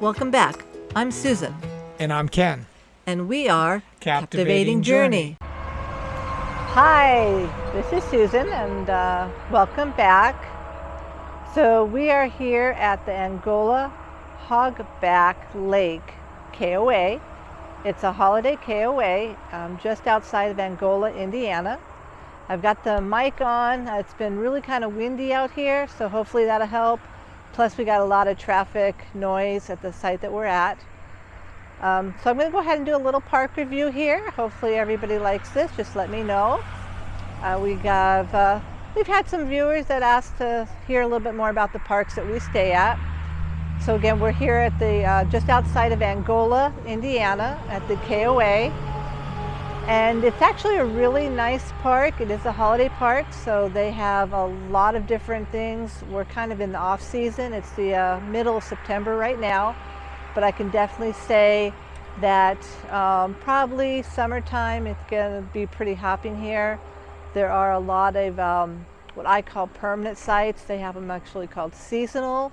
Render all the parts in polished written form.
Welcome back. I'm Susan. And I'm Ken. And we are Captivating Journey. Hi, this is Susan and welcome back. So we are here at the Angola Hogback Lake KOA. It's a holiday KOA just outside of Angola, Indiana. I've got the mic on. It's been really kind of windy out here, so hopefully that'll help. Plus we got a lot of traffic noise at the site that we're at. So I'm going to go ahead and do a little park review here. Hopefully everybody likes this. Just let me know. We've had some viewers that asked to hear a little bit more about the parks that we stay at. So again, we're here at the just outside of Angola, Indiana, at the KOA. And it's actually a really nice park. It is a holiday park, so they have a lot of different things. We're kind of in the off season. It's the middle of September right now, but I can definitely say that probably summertime it's going to be pretty hopping here. There are a lot of what I call permanent sites. They have them actually called seasonal.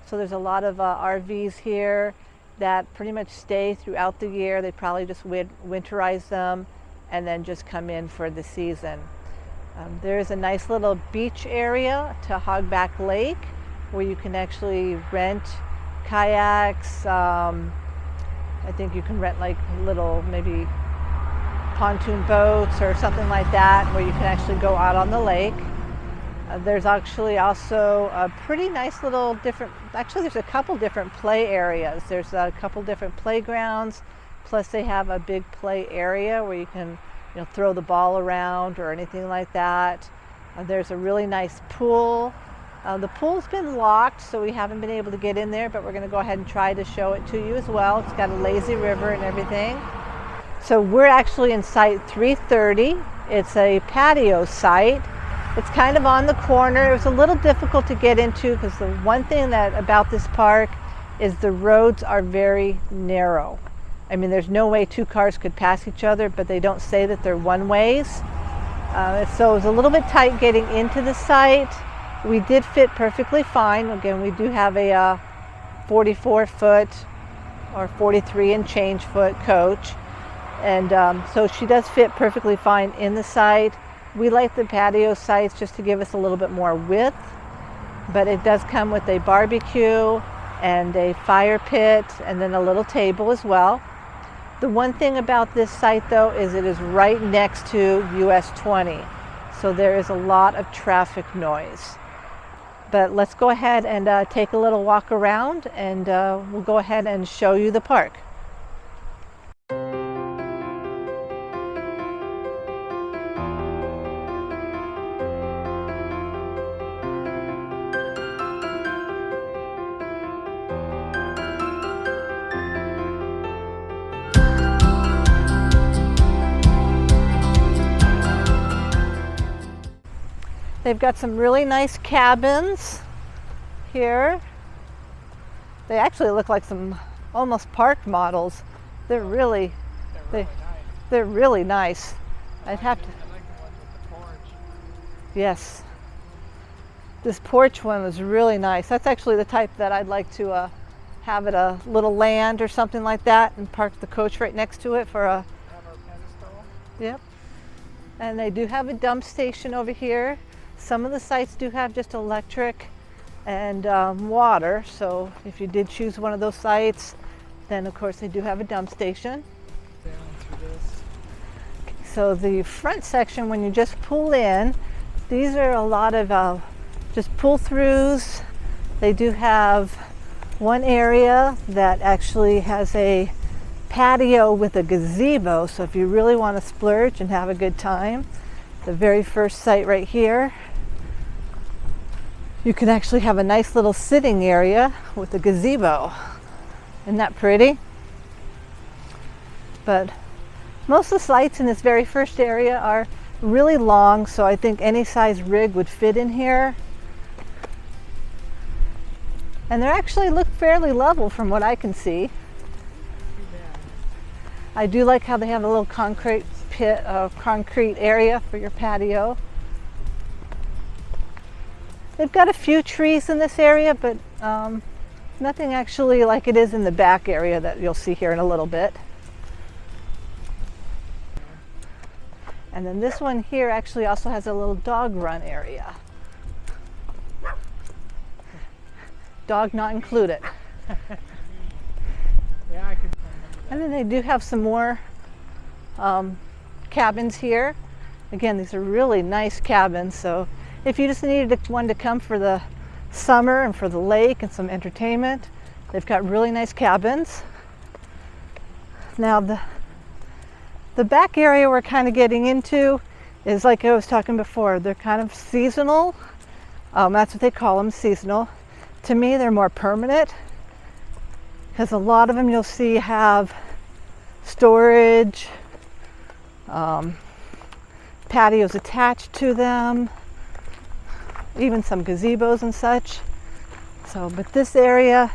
So there's a lot of RVs here that pretty much stay throughout the year. They probably just winterize them and then just come in for the season. There is a nice little beach area to Hogback Lake where you can actually rent kayaks. I think you can rent like little maybe pontoon boats or something like that where you can actually go out on the lake. There's actually also a pretty nice little there's a couple different play areas. There's a couple different playgrounds, plus they have a big play area where you can throw the ball around or anything like that. There's a really nice pool. The pool's been locked, so we haven't been able to get in there, but we're going to go ahead and try to show it to you as well. It's got a lazy river and everything. So we're actually in site 330. It's a patio site. It's kind of on the corner. It was a little difficult to get into because the one thing about this park is the roads are very narrow. I mean, there's no way two cars could pass each other, but they don't say that they're one ways. So it was a little bit tight getting into the site. We did fit perfectly fine. Again, we do have a 44-foot or 43 and change foot coach. And so she does fit perfectly fine in the site. We like the patio sites just to give us a little bit more width, but it does come with a barbecue and a fire pit and then a little table as well. The one thing about this site though is it is right next to US 20, so there is a lot of traffic noise. But let's go ahead and take a little walk around and we'll go ahead and show you the park. They've got some really nice cabins here. They actually look like some almost park models. They're really nice. I'd have to. I like the ones with the porch. Yes. This porch one was really nice. That's actually the type that I'd like to have at a little land or something like that and park the coach right next to it for a. Have our pedestal. Yep. And they do have a dump station over here. Some of the sites do have just electric and water, so if you did choose one of those sites, then of course they do have a dump station. Down through this. So the front section, when you just pull in, these are a lot of just pull-throughs. They do have one area that actually has a patio with a gazebo, so if you really want to splurge and have a good time, the very first site right here, you can actually have a nice little sitting area with a gazebo. Isn't that pretty? But most of the sites in this very first area are really long, so I think any size rig would fit in here. And they actually look fairly level from what I can see. I do like how they have a little concrete pit, concrete area for your patio. They've got a few trees in this area, but Nothing actually like it is in the back area that you'll see here in a little bit. And then this one here actually also has a little dog run area. Dog not included. Yeah, I could. And then they do have some more cabins here. Again, these are really nice cabins, so if you just needed one to come for the summer and for the lake and some entertainment, they've got really nice cabins. Now the back area we're kind of getting into is, like I was talking before, they're kind of seasonal. That's what they call them, seasonal. To me, they're more permanent because a lot of them you'll see have storage, patios attached to them, even some gazebos and such. So, but this area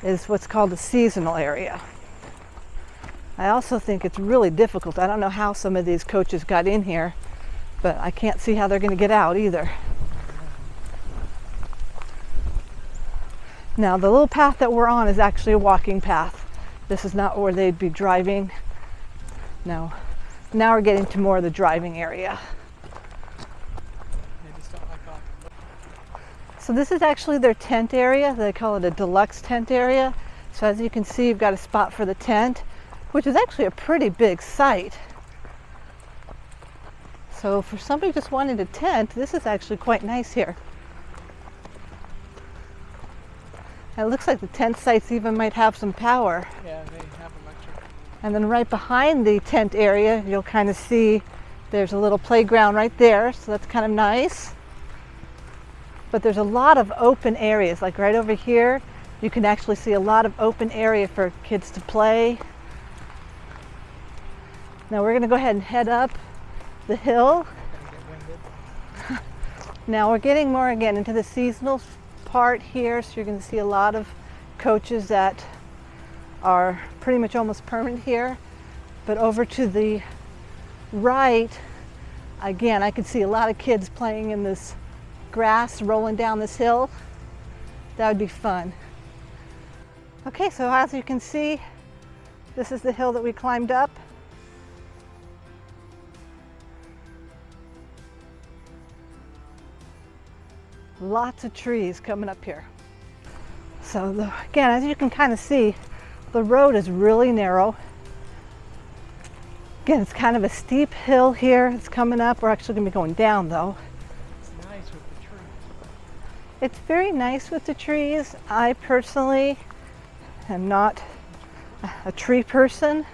is what's called a seasonal area. I also think it's really difficult. I don't know how some of these coaches got in here, but I can't see how they're going to get out either. Now, the little path that we're on is actually a walking path. This is not where they'd be driving. No. Now we're getting to more of the driving area. So this is actually their tent area. They call it a deluxe tent area. So as you can see, you've got a spot for the tent, which is actually a pretty big site. So for somebody just wanting a tent, this is actually quite nice here. And it looks like the tent sites even might have some power. Yeah, they have electric. And then right behind the tent area, you'll kind of see there's a little playground right there, so that's kind of nice. But there's a lot of open areas, like right over here, you can actually see a lot of open area for kids to play. Now we're going to go ahead and head up the hill. Now we're getting more again into the seasonal part here, so you're going to see a lot of coaches that are pretty much almost permanent here. But over to the right, again, I can see a lot of kids playing in this grass, rolling down this hill. That would be fun. Okay, so as you can see, this is the hill that we climbed up. Lots of trees coming up here. So again, as you can kind of see, the road is really narrow. Again, it's kind of a steep hill here. It's coming up. We're actually going to be going down though. It's nice with the trees. It's very nice with the trees. I personally am not a tree person.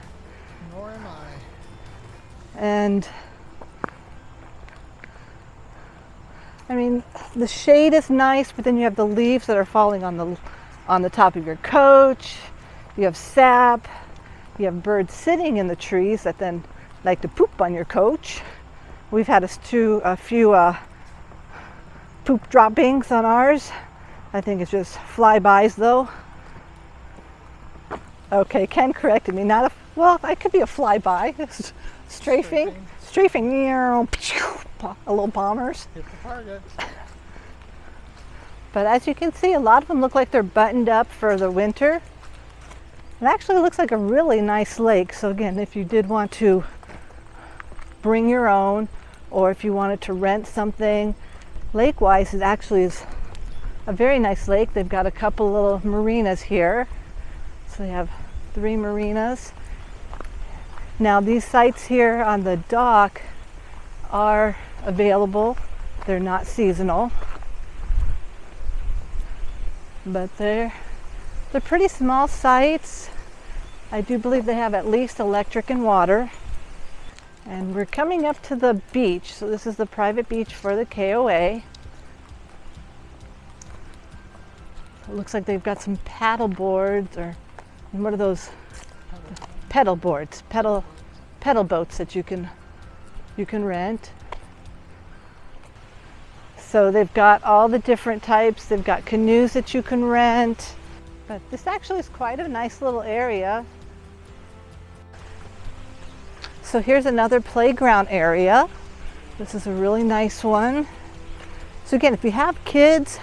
Nor am I. And I mean, the shade is nice, but then you have the leaves that are falling on the top of your coach. You have sap. You have birds sitting in the trees that then like to poop on your coach. We've had a few poop droppings on ours. I think it's just flybys though. Okay, Ken corrected me. Well, I could be a flyby. Strafing, a little bombers. Hit the target. But as you can see, a lot of them look like they're buttoned up for the winter. It actually looks like a really nice lake. So again, if you did want to bring your own, or if you wanted to rent something, lake-wise, it actually is a very nice lake. They've got a couple little marinas here. So they have 3 marinas. Now these sites here on the dock are available. They're not seasonal, but they're pretty small sites. I do believe they have at least electric and water. And we're coming up to the beach. So this is the private beach for the KOA. It looks like they've got some paddle boards, or what are those? Pedal boards, pedal boats that you can rent. So they've got all the different types. They've got canoes that you can rent. But this actually is quite a nice little area. So here's another playground area. This is a really nice one. So again, if you have kids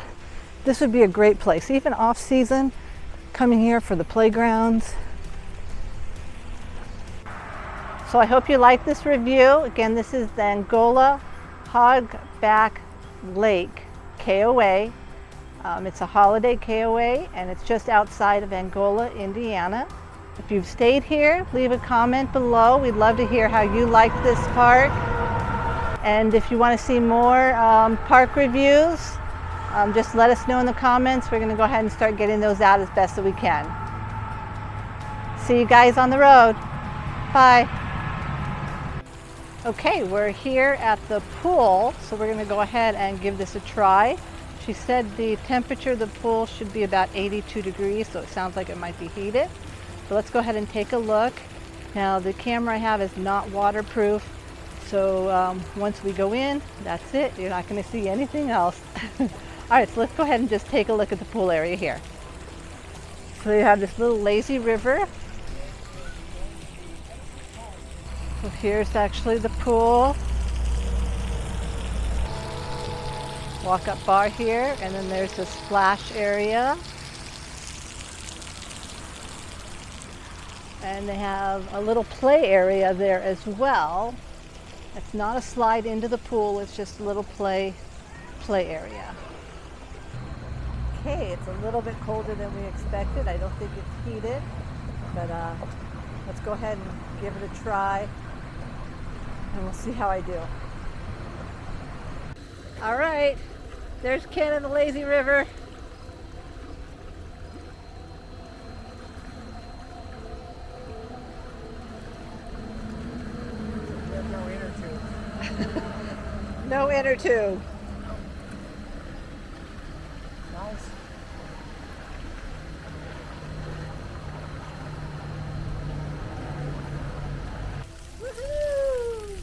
this would be a great place, even off season, coming here for the playgrounds. So I hope you like this review. Again, this is the Angola Hogback Lake KOA. It's a holiday KOA and it's just outside of Angola, Indiana. If you've stayed here, leave a comment below. We'd love to hear how you liked this park. And if you want to see more park reviews, just let us know in the comments. We're going to go ahead and start getting those out as best that we can. See you guys on the road. Bye. Okay, we're here at the pool, so we're going to go ahead and give this a try. She said the temperature of the pool should be about 82 degrees, so it sounds like it might be heated. So let's go ahead and take a look. Now the camera I have is not waterproof, so once we go in, that's it. You're not going to see anything else. All right, so let's go ahead and just take a look at the pool area here. So you have this little lazy river. So here's actually the pool. Walk up bar here, and then there's the splash area. And they have a little play area there as well. It's not a slide into the pool, it's just a little play area. Okay, it's a little bit colder than we expected. I don't think it's heated, but let's go ahead and give it a try, and we'll see how I do. All right, there's Ken in the lazy river. No inner tube. Nice. Woohoo!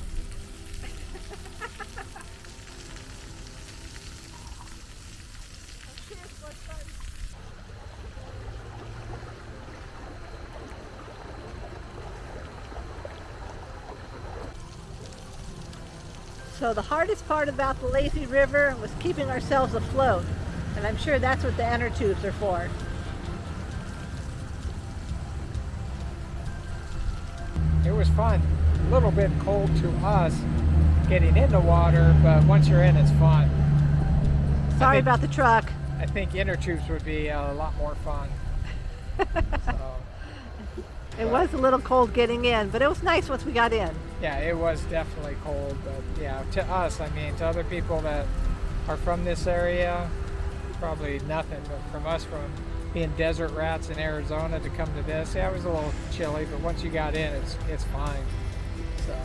So the hardest part about the lazy river was keeping ourselves afloat, and I'm sure that's what the inner tubes are for. It was fun. A little bit cold to us getting in the water, but once you're in, it's fun. Sorry about the truck. I think inner tubes would be a lot more fun. It was a little cold getting in, but it was nice once we got in. Yeah, it was definitely cold, but yeah, to us, I mean, to other people that are from this area, probably nothing, but from us, from being desert rats in Arizona to come to this, yeah, it was a little chilly, but once you got in, it's fine. So.